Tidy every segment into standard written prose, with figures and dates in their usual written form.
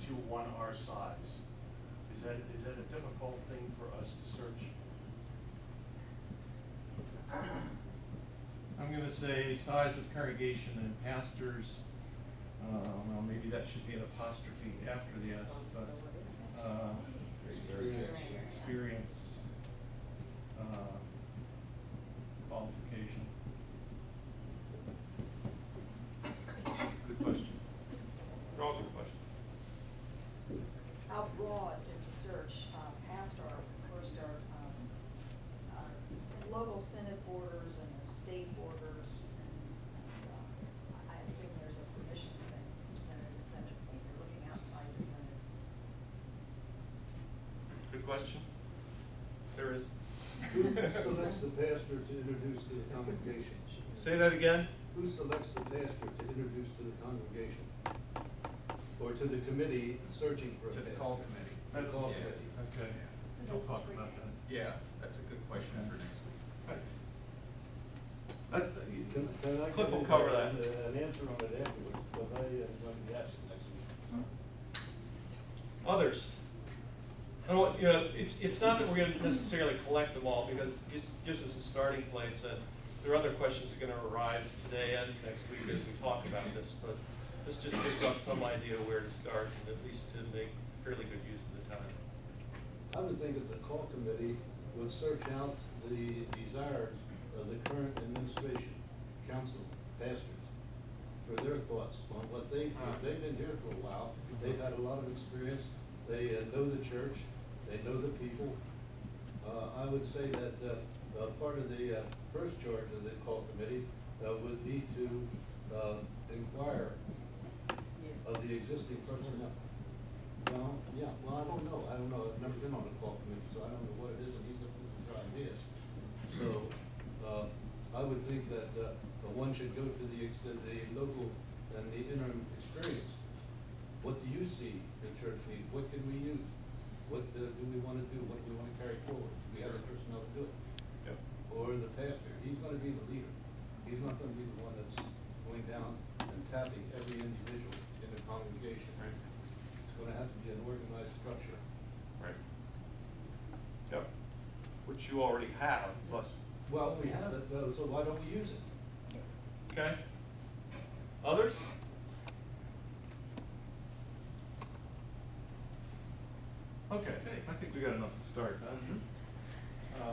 to one our size. Is that a difficult thing for us to search? I'm going to say size of congregation and pastors. Well, maybe that should be an apostrophe after the S, but experience, qualification. Good question. They're all good questions. How broad is the search past our local synod borders and state borders? And I assume there's a permission thing from synod to synod when you're looking outside the synod. Good question. There is. Who selects the pastor to introduce to the congregation? Say that again. Who selects the pastor to introduce to the congregation? Or to the committee searching for a To the pastor? call committee. The call Yeah. committee. Okay. We'll talk about that. Yeah, that's a good question Okay. for next week. Can I Cliff will give cover that. An answer on it afterwards, but I am going to ask it next week. Others. And what, you know, it's not that we're going to necessarily collect them all, because it gives us a starting place, and there are other questions that are going to arise today and next week as we talk about this, but this just gives us some idea where to start, and at least to make fairly good use of the time. I would think that the call committee would search out the desires of the current administration, council, pastors, for their thoughts on what they've been here for a while. They've had a lot of experience. They know the church. They know the people. I would say that part of the first charge of the call committee would be to inquire of the existing personnel. Well, yeah, well, I don't know. I've never been on a call committee, so I don't know what it is, and he's looking for ideas. So, I would think that one should go to the local and the interim experience. What do you see the church needs? What can we use? What do we want to do? What do we want to carry forward? We have the personnel to do it. Yep. Or the pastor, he's going to be the leader. He's not going to be the one that's going down and tapping every individual in the congregation. Right. It's going to have to be an organized structure. Right. Yep. Which you already have, but. Well, we have it, so why don't we use it? Okay. Others? Okay, I think we got enough to start. Huh?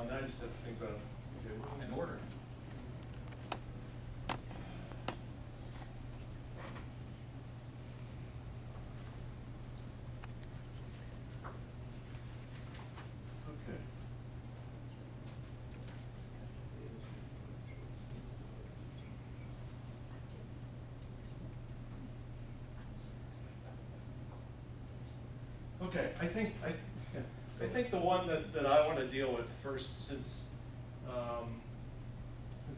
Now I just have to think about, okay, we're in order. Okay. Okay, I think the one that I want to deal with first, since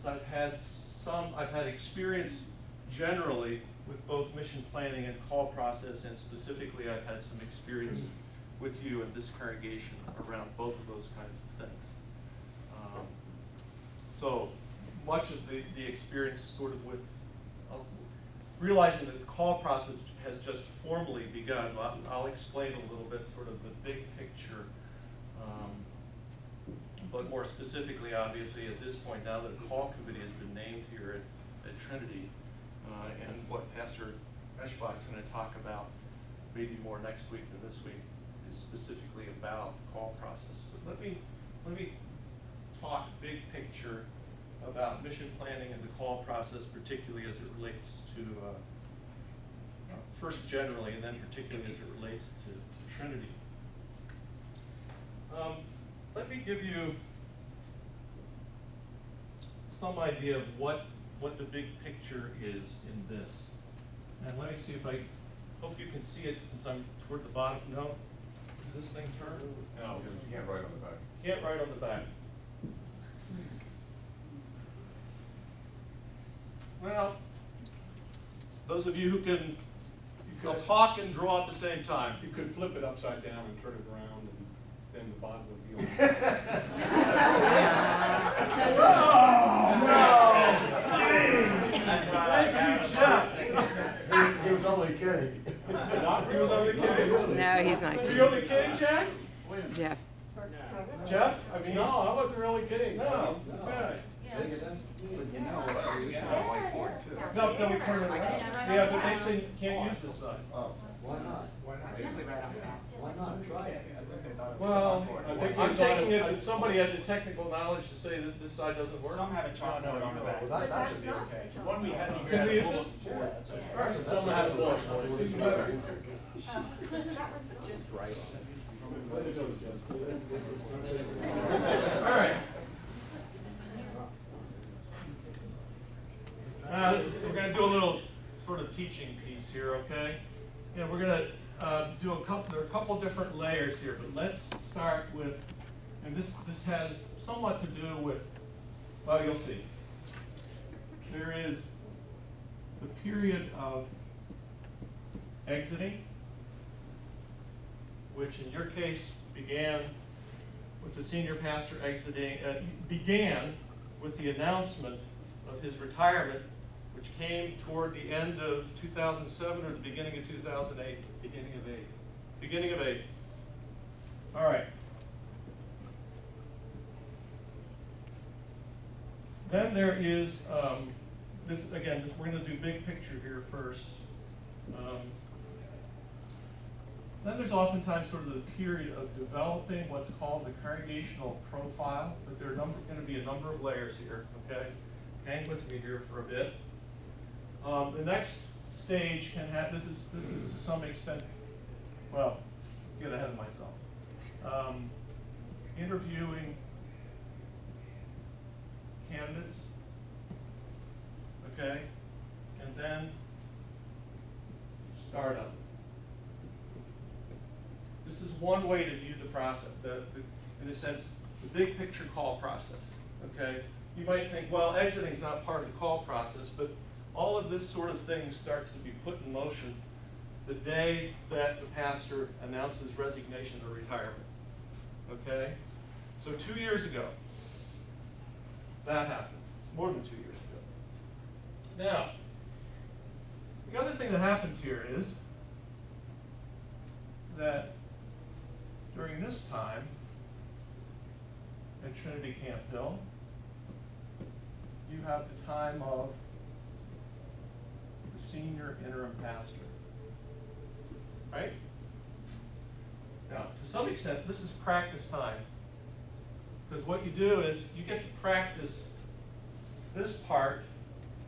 I've had experience generally with both mission planning and call process, and specifically I've had some experience with you and this congregation around both of those kinds of things. So much of the experience sort of with realizing that the call process has just formally begun. I'll explain a little bit sort of the big picture, but more specifically, obviously, at this point, now that a call committee has been named here at Trinity, and what Pastor Eschbach's going to talk about maybe more next week than this week is specifically about the call process. But let me talk big picture about mission planning and the call process, particularly as it relates to first generally, and then particularly as it relates to Trinity. Let me give you some idea of what the big picture is in this. And let me see if I hope you can see it since I'm toward the bottom. No? Does this thing turn? No, because you can't write on the back. Can't write on the back. Well, those of you who can talk and draw at the same time. You could flip it upside down and turn it around, and then the bottom would be on. That's right. He was only kidding. He was only kidding. No, he's not Are kidding. you only kidding, Jack? Jeff. Jeff? I mean, No, I wasn't really kidding. No. No. Yeah. Take it as- But you know, this is a whiteboard too. No, can we turn it around? Yeah, but they say you can't use this side. Oh. Why not? Why not? Try it. Well, I think I'm they thought taking it- it that somebody had the technical knowledge to say that this side doesn't work. Some have a chalkboard on the back. Well, that should be should okay. The one we had here Can had we a use bullet. it? Yeah, that's okay. All right, some have a bullet for it. This is better. All right. We're going to do a little sort of teaching piece here, okay? Yeah, we're going to do there are a couple different layers here, but let's start with, and this has somewhat to do with, well, you'll see. There is the period of exiting, which in your case began with the senior pastor exiting, began with the announcement of his retirement, which came toward the end of 2007 or the beginning of 2008. Beginning of 8. All right. Then there is, this again, we're going to do big picture here first. Then there's oftentimes sort of the period of developing what's called the congregational profile, but there are going to be a number of layers here, okay? Hang with me here for a bit. The next stage can have, this is to some extent, well, get ahead of myself. Interviewing candidates, okay? And then startup. This is one way to view the process, in a sense, the big picture call process, okay? You might think, well, exiting is not part of the call process, but all of this sort of thing starts to be put in motion the day that the pastor announces resignation or retirement, okay? So 2 years ago, that happened, more than 2 years ago. Now, the other thing that happens here is that during this time at Trinity Camp Hill, you have the time of the senior interim pastor, right? Now, to some extent, this is practice time, because what you do is you get to practice this part,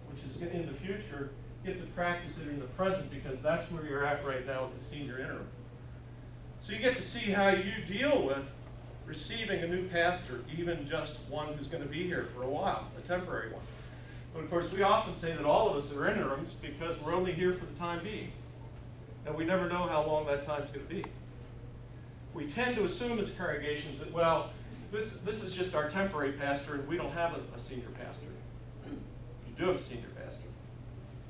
which is in the future, you get to practice it in the present, because that's where you're at right now with the senior interim. So you get to see how you deal with receiving a new pastor, even just one who's going to be here for a while, a temporary one. But of course, we often say that all of us are interims because we're only here for the time being. And we never know how long that time's going to be. We tend to assume as congregations that, well, this is just our temporary pastor and we don't have a senior pastor. You do have a senior pastor.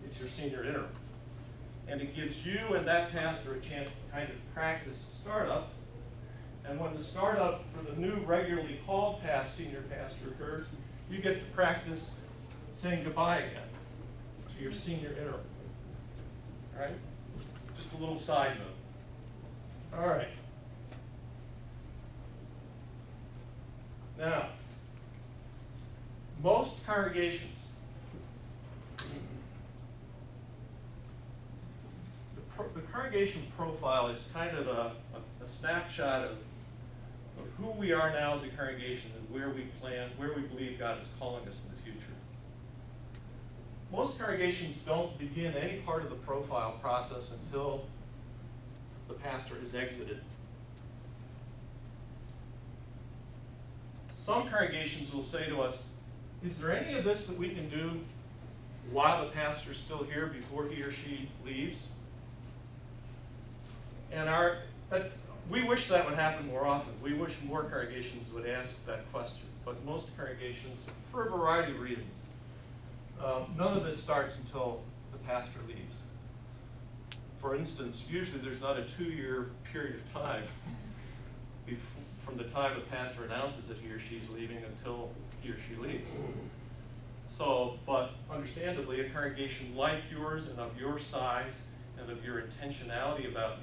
It's your senior interim. And it gives you and that pastor a chance to kind of practice startup. And when the startup for the new regularly called senior pastor occurs, you get to practice saying goodbye again to your senior interim. All right? Just a little side note. All right. Now, most congregations, the congregation profile is kind of a snapshot of who we are now as a congregation and where we believe God is calling us in the future. Most congregations don't begin any part of the profile process until the pastor has exited. Some congregations will say to us, is there any of this that we can do while the pastor's still here before he or she leaves? And we wish that would happen more often. We wish more congregations would ask that question. But most congregations, for a variety of reasons, none of this starts until the pastor leaves. For instance, usually there's not a 2-year period of time from the time the pastor announces that he or she's leaving until he or she leaves. So, but understandably, a congregation like yours and of your size and of your intentionality about